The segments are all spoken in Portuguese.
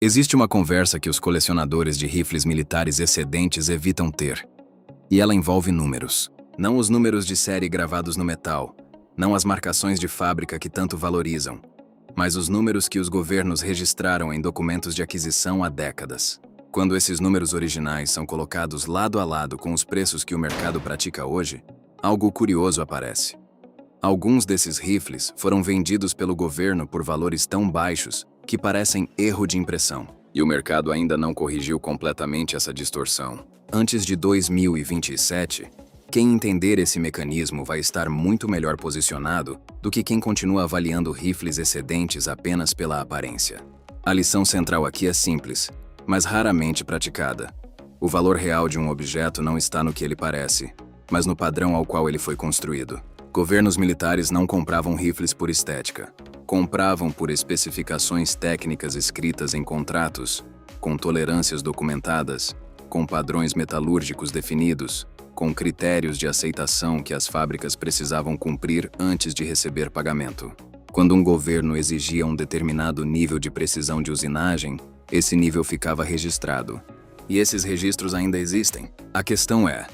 Existe uma conversa que os colecionadores de rifles militares excedentes evitam ter. E ela envolve números. Não os números de série gravados no metal, não as marcações de fábrica que tanto valorizam, mas os números que os governos registraram em documentos de aquisição há décadas. Quando esses números originais são colocados lado a lado com os preços que o mercado pratica hoje, algo curioso aparece. Alguns desses rifles foram vendidos pelo governo por valores tão baixos que parecem erro de impressão. E o mercado ainda não corrigiu completamente essa distorção. Antes de 2027, quem entender esse mecanismo vai estar muito melhor posicionado do que quem continua avaliando rifles excedentes apenas pela aparência. A lição central aqui é simples, mas raramente praticada. O valor real de um objeto não está no que ele parece, mas no padrão ao qual ele foi construído. Governos militares não compravam rifles por estética. Compravam por especificações técnicas escritas em contratos, com tolerâncias documentadas, com padrões metalúrgicos definidos, com critérios de aceitação que as fábricas precisavam cumprir antes de receber pagamento. Quando um governo exigia um determinado nível de precisão de usinagem, esse nível ficava registrado. E esses registros ainda existem. A questão é: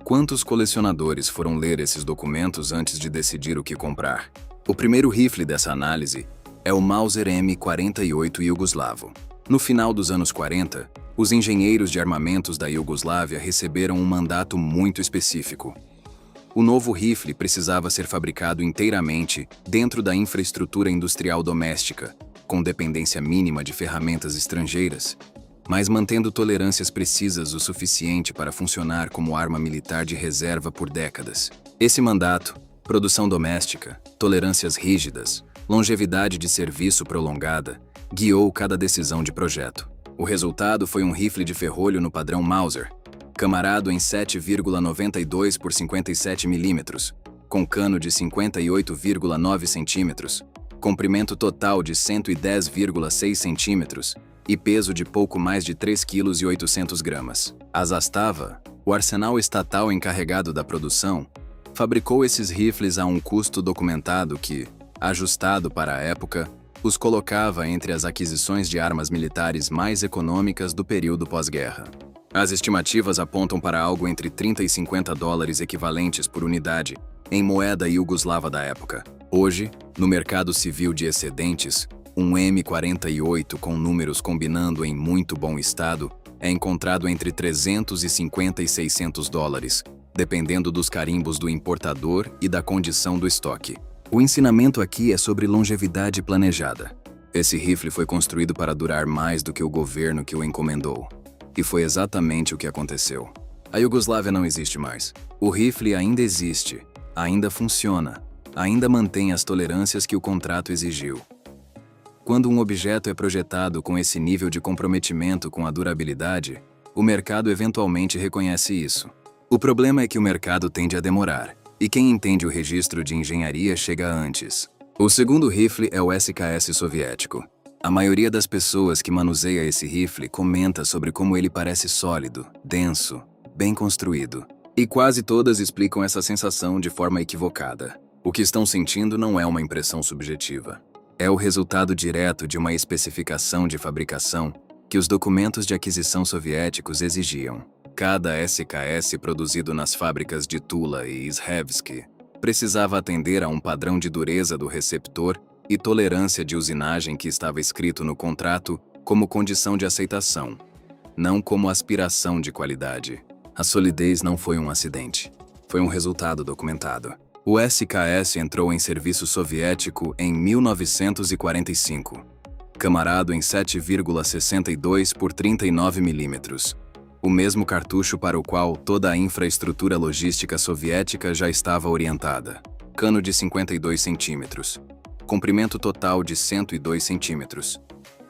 quantos colecionadores foram ler esses documentos antes de decidir o que comprar? O primeiro rifle dessa análise é o Mauser M48 iugoslavo. No final dos anos 40, os engenheiros de armamentos da Iugoslávia receberam um mandato muito específico. O novo rifle precisava ser fabricado inteiramente dentro da infraestrutura industrial doméstica, com dependência mínima de ferramentas estrangeiras, mas mantendo tolerâncias precisas o suficiente para funcionar como arma militar de reserva por décadas. Esse mandato, produção doméstica, tolerâncias rígidas, longevidade de serviço prolongada, guiou cada decisão de projeto. O resultado foi um rifle de ferrolho no padrão Mauser, camarado em 7,92 por 57 mm, com cano de 58,9 cm, comprimento total de 110,6 cm e peso de pouco mais de 3,8 kg. A Zastava, o arsenal estatal encarregado da produção, fabricou esses rifles a um custo documentado que, ajustado para a época, os colocava entre as aquisições de armas militares mais econômicas do período pós-guerra. As estimativas apontam para algo entre 30 e 50 dólares equivalentes por unidade, em moeda iugoslava da época. Hoje, no mercado civil de excedentes, um M48 com números combinando em muito bom estado é encontrado entre 350 e 600 dólares, dependendo dos carimbos do importador e da condição do estoque. O ensinamento aqui é sobre longevidade planejada. Esse rifle foi construído para durar mais do que o governo que o encomendou. E foi exatamente o que aconteceu. A Iugoslávia não existe mais. O rifle ainda existe, ainda funciona, ainda mantém as tolerâncias que o contrato exigiu. Quando um objeto é projetado com esse nível de comprometimento com a durabilidade, o mercado eventualmente reconhece isso. O problema é que o mercado tende a demorar, e quem entende o registro de engenharia chega antes. O segundo rifle é o SKS soviético. A maioria das pessoas que manuseia esse rifle comenta sobre como ele parece sólido, denso, bem construído. E quase todas explicam essa sensação de forma equivocada. O que estão sentindo não é uma impressão subjetiva. É o resultado direto de uma especificação de fabricação que os documentos de aquisição soviéticos exigiam. Cada SKS produzido nas fábricas de Tula e Izhevsk precisava atender a um padrão de dureza do receptor e tolerância de usinagem que estava escrito no contrato como condição de aceitação, não como aspiração de qualidade. A solidez não foi um acidente, foi um resultado documentado. O SKS entrou em serviço soviético em 1945, camarado em 7,62 por 39 mm. O mesmo cartucho para o qual toda a infraestrutura logística soviética já estava orientada. Cano de 52 centímetros. Comprimento total de 102 centímetros.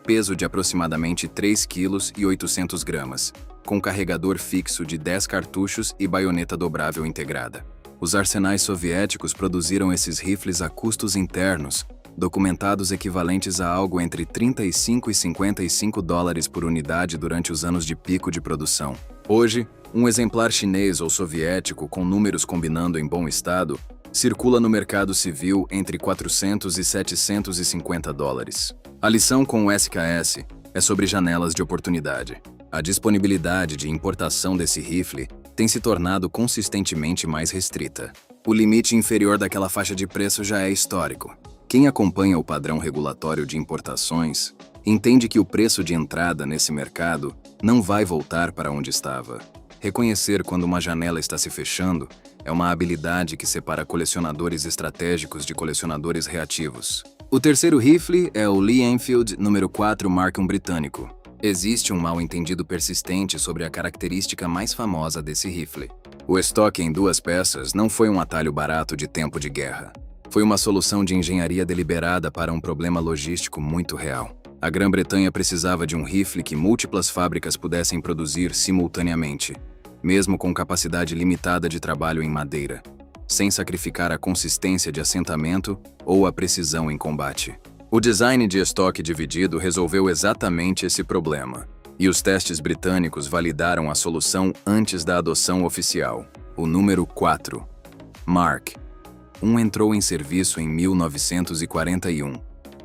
Peso de aproximadamente 3,8 kg, com carregador fixo de 10 cartuchos e baioneta dobrável integrada. Os arsenais soviéticos produziram esses rifles a custos internos, documentados equivalentes a algo entre 35 e 55 dólares por unidade durante os anos de pico de produção. Hoje, um exemplar chinês ou soviético com números combinando em bom estado circula no mercado civil entre 400 e 750 dólares. A lição com o SKS é sobre janelas de oportunidade. A disponibilidade de importação desse rifle tem se tornado consistentemente mais restrita. O limite inferior daquela faixa de preço já é histórico. Quem acompanha o padrão regulatório de importações entende que o preço de entrada nesse mercado não vai voltar para onde estava. Reconhecer quando uma janela está se fechando é uma habilidade que separa colecionadores estratégicos de colecionadores reativos. O terceiro rifle é o Lee Enfield número 4 Mark I britânico. Existe um mal-entendido persistente sobre a característica mais famosa desse rifle. O estoque em 2 peças não foi um atalho barato de tempo de guerra. Foi uma solução de engenharia deliberada para um problema logístico muito real. A Grã-Bretanha precisava de um rifle que múltiplas fábricas pudessem produzir simultaneamente, mesmo com capacidade limitada de trabalho em madeira, sem sacrificar a consistência de assentamento ou a precisão em combate. O design de estoque dividido resolveu exatamente esse problema, e os testes britânicos validaram a solução antes da adoção oficial. O número 4, Mark I, entrou em serviço em 1941,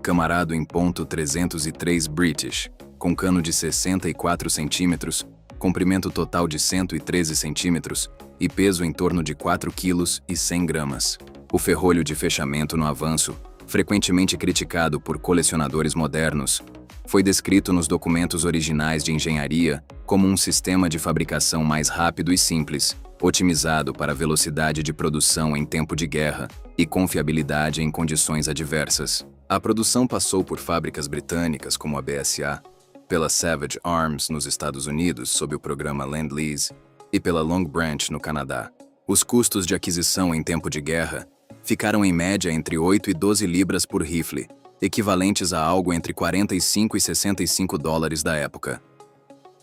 camarado em .303 British, com cano de 64 centímetros, comprimento total de 113 centímetros e peso em torno de 4 kg e 100 gramas. O ferrolho de fechamento no avanço, frequentemente criticado por colecionadores modernos, foi descrito nos documentos originais de engenharia como um sistema de fabricação mais rápido e simples, otimizado para velocidade de produção em tempo de guerra e confiabilidade em condições adversas. A produção passou por fábricas britânicas como a BSA, pela Savage Arms nos Estados Unidos sob o programa Lend-Lease e pela Long Branch no Canadá. Os custos de aquisição em tempo de guerra ficaram em média entre 8 e 12 libras por rifle, equivalentes a algo entre 45 e 65 dólares da época.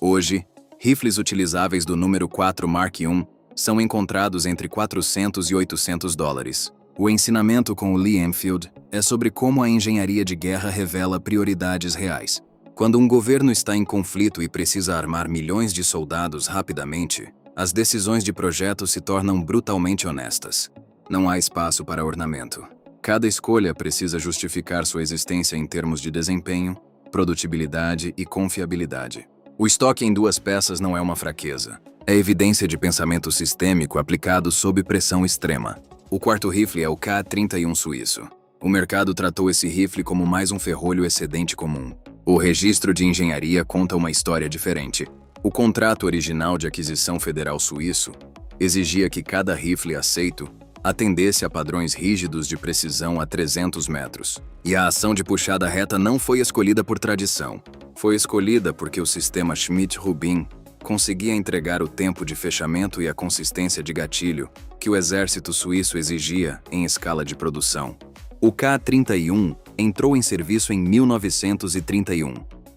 Hoje, rifles utilizáveis do número 4 Mark I são encontrados entre 400 e 800 dólares. O ensinamento com o Lee Enfield é sobre como a engenharia de guerra revela prioridades reais. Quando um governo está em conflito e precisa armar milhões de soldados rapidamente, as decisões de projeto se tornam brutalmente honestas. Não há espaço para ornamento. Cada escolha precisa justificar sua existência em termos de desempenho, produtibilidade e confiabilidade. O estoque em 2 peças não é uma fraqueza. É evidência de pensamento sistêmico aplicado sob pressão extrema. O quarto rifle é o K-31 suíço. O mercado tratou esse rifle como mais um ferrolho excedente comum. O registro de engenharia conta uma história diferente. O contrato original de aquisição federal suíço exigia que cada rifle aceito atendesse a padrões rígidos de precisão a 300 metros. E a ação de puxada reta não foi escolhida por tradição. Foi escolhida porque o sistema Schmidt-Rubin conseguia entregar o tempo de fechamento e a consistência de gatilho que o exército suíço exigia em escala de produção. O K-31 entrou em serviço em 1931,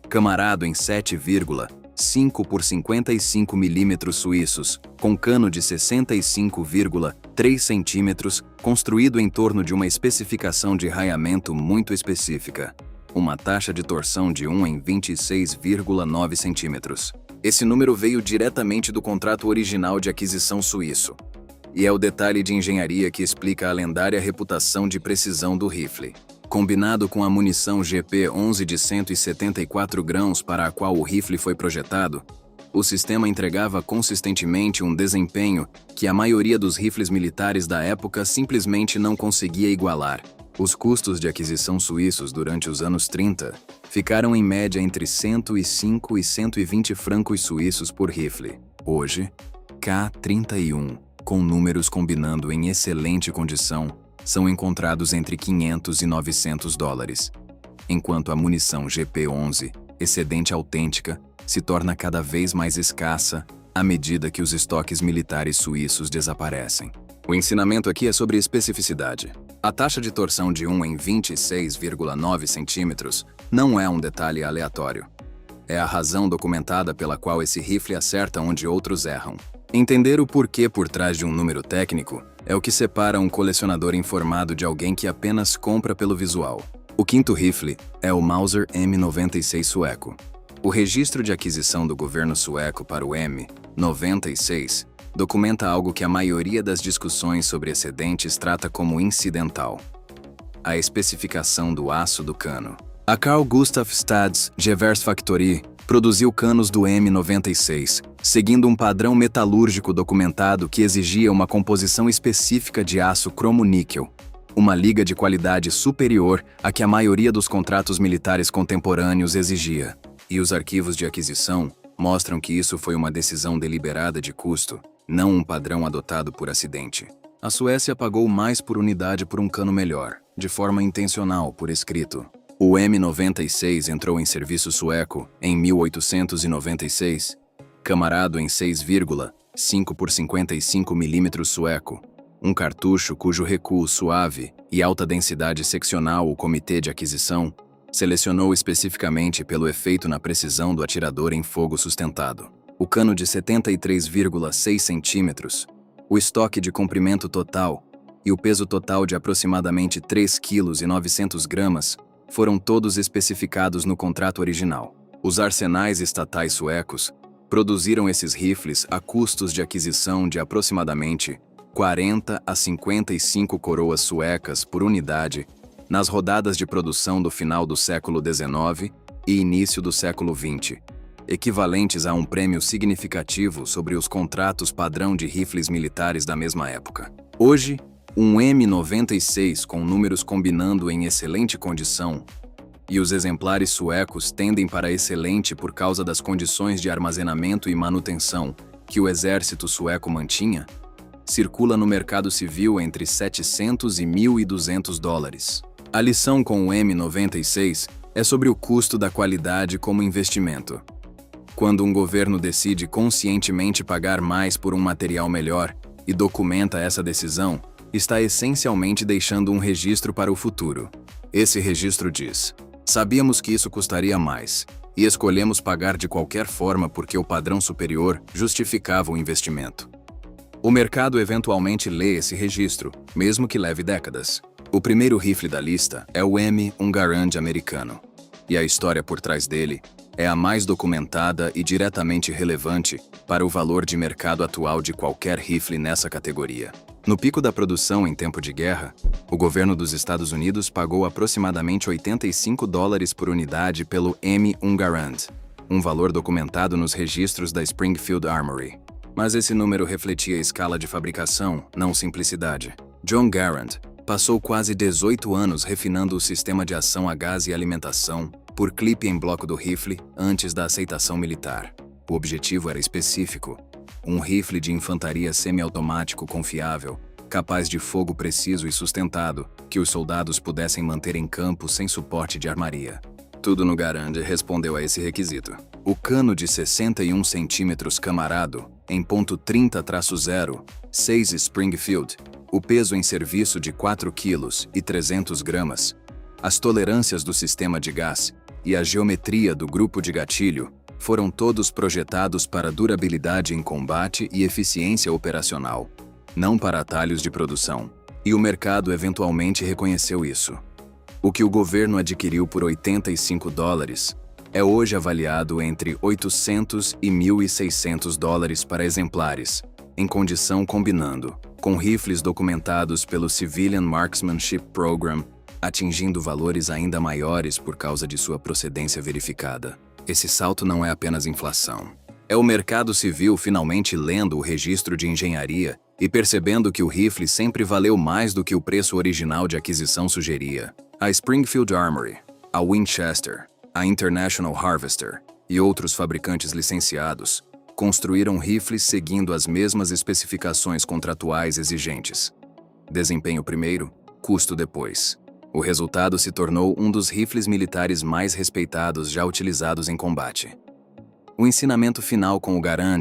camarado em 7,5 por 55 milímetros suíços, com cano de 65,3 centímetros, construído em torno de uma especificação de raiamento muito específica, uma taxa de torção de 1 em 26,9 centímetros. Esse número veio diretamente do contrato original de aquisição suíço, e é o detalhe de engenharia que explica a lendária reputação de precisão do rifle. Combinado com a munição GP-11 de 174 grãos para a qual o rifle foi projetado, o sistema entregava consistentemente um desempenho que a maioria dos rifles militares da época simplesmente não conseguia igualar. Os custos de aquisição suíços durante os anos 30 ficaram em média entre 105 e 120 francos suíços por rifle. Hoje, K-31, com números combinando em excelente condição, são encontrados entre 500 e 900 dólares, enquanto a munição GP-11, excedente autêntica, se torna cada vez mais escassa à medida que os estoques militares suíços desaparecem. O ensinamento aqui é sobre especificidade. A taxa de torção de 1 em 26,9 centímetros não é um detalhe aleatório. É a razão documentada pela qual esse rifle acerta onde outros erram. Entender o porquê por trás de um número técnico é o que separa um colecionador informado de alguém que apenas compra pelo visual. O quinto rifle é o Mauser M96 sueco. O registro de aquisição do governo sueco para o M96 documenta algo que a maioria das discussões sobre excedentes trata como incidental: a especificação do aço do cano. A Carl Gustav Stads Gewehrfactorie produziu canos do M96, seguindo um padrão metalúrgico documentado que exigia uma composição específica de aço cromo-níquel, uma liga de qualidade superior à que a maioria dos contratos militares contemporâneos exigia. E os arquivos de aquisição mostram que isso foi uma decisão deliberada de custo, não um padrão adotado por acidente. A Suécia pagou mais por unidade por um cano melhor, de forma intencional, por escrito. O M96 entrou em serviço sueco em 1896, camarado em 6,5 por 55 mm sueco, um cartucho cujo recuo suave e alta densidade seccional o Comitê de Aquisição selecionou especificamente pelo efeito na precisão do atirador em fogo sustentado. O cano de 73,6 cm, o estoque de comprimento total e o peso total de aproximadamente 3,9 kg foram todos especificados no contrato original. Os arsenais estatais suecos produziram esses rifles a custos de aquisição de aproximadamente 40 a 55 coroas suecas por unidade nas rodadas de produção do final do século XIX e início do século XX, equivalentes a um prêmio significativo sobre os contratos padrão de rifles militares da mesma época. Hoje, um M96 com números combinando em excelente condição, e os exemplares suecos tendem para excelente por causa das condições de armazenamento e manutenção que o exército sueco mantinha, circula no mercado civil entre 700 e 1.200 dólares. A lição com o M96 é sobre o custo da qualidade como investimento. Quando um governo decide conscientemente pagar mais por um material melhor e documenta essa decisão, está essencialmente deixando um registro para o futuro. Esse registro diz: sabíamos que isso custaria mais, e escolhemos pagar de qualquer forma porque o padrão superior justificava o investimento. O mercado eventualmente lê esse registro, mesmo que leve décadas. O primeiro rifle da lista é o M1 Garand americano, e a história por trás dele é a mais documentada e diretamente relevante para o valor de mercado atual de qualquer rifle nessa categoria. No pico da produção em tempo de guerra, o governo dos Estados Unidos pagou aproximadamente 85 dólares por unidade pelo M1 Garand, um valor documentado nos registros da Springfield Armory. Mas esse número refletia a escala de fabricação, não simplicidade. John Garand passou quase 18 anos refinando o sistema de ação a gás e alimentação por clipe em bloco do rifle antes da aceitação militar. O objetivo era específico: um rifle de infantaria semiautomático confiável, capaz de fogo preciso e sustentado, que os soldados pudessem manter em campo sem suporte de armaria. Tudo no Garand respondeu a esse requisito. O cano de 61 cm camarado, em ponto .30-0, 6 Springfield, o peso em serviço de 4 kg e 300 gramas, as tolerâncias do sistema de gás e a geometria do grupo de gatilho foram todos projetados para durabilidade em combate e eficiência operacional, não para atalhos de produção. E o mercado eventualmente reconheceu isso. O que o governo adquiriu por 85 dólares é hoje avaliado entre 800 e 1.600 dólares para exemplares, em condição combinando, com rifles documentados pelo Civilian Marksmanship Program, atingindo valores ainda maiores por causa de sua procedência verificada. Esse salto não é apenas inflação. É o mercado civil finalmente lendo o registro de engenharia e percebendo que o rifle sempre valeu mais do que o preço original de aquisição sugeria. A Springfield Armory, a Winchester, a International Harvester e outros fabricantes licenciados construíram rifles seguindo as mesmas especificações contratuais exigentes. Desempenho primeiro, custo depois. O resultado se tornou um dos rifles militares mais respeitados já utilizados em combate. O ensinamento final com o Garand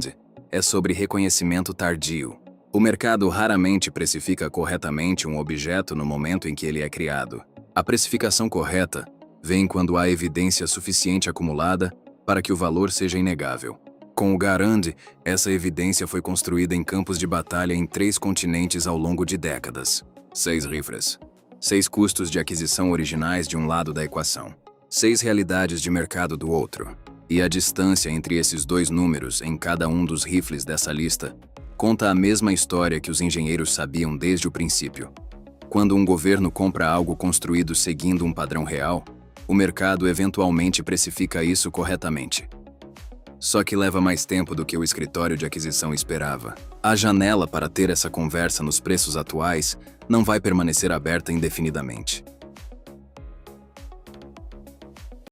é sobre reconhecimento tardio. O mercado raramente precifica corretamente um objeto no momento em que ele é criado. A precificação correta vem quando há evidência suficiente acumulada para que o valor seja inegável. Com o Garand, essa evidência foi construída em campos de batalha em 3 continentes ao longo de décadas. 6 rifles. 6 custos de aquisição originais de um lado da equação. 6 realidades de mercado do outro. E a distância entre esses 2 números em cada um dos rifles dessa lista conta a mesma história que os engenheiros sabiam desde o princípio. Quando um governo compra algo construído seguindo um padrão real, O mercado eventualmente precifica isso corretamente. Só que leva mais tempo do que o escritório de aquisição esperava. A janela para ter essa conversa nos preços atuais não vai permanecer aberta indefinidamente.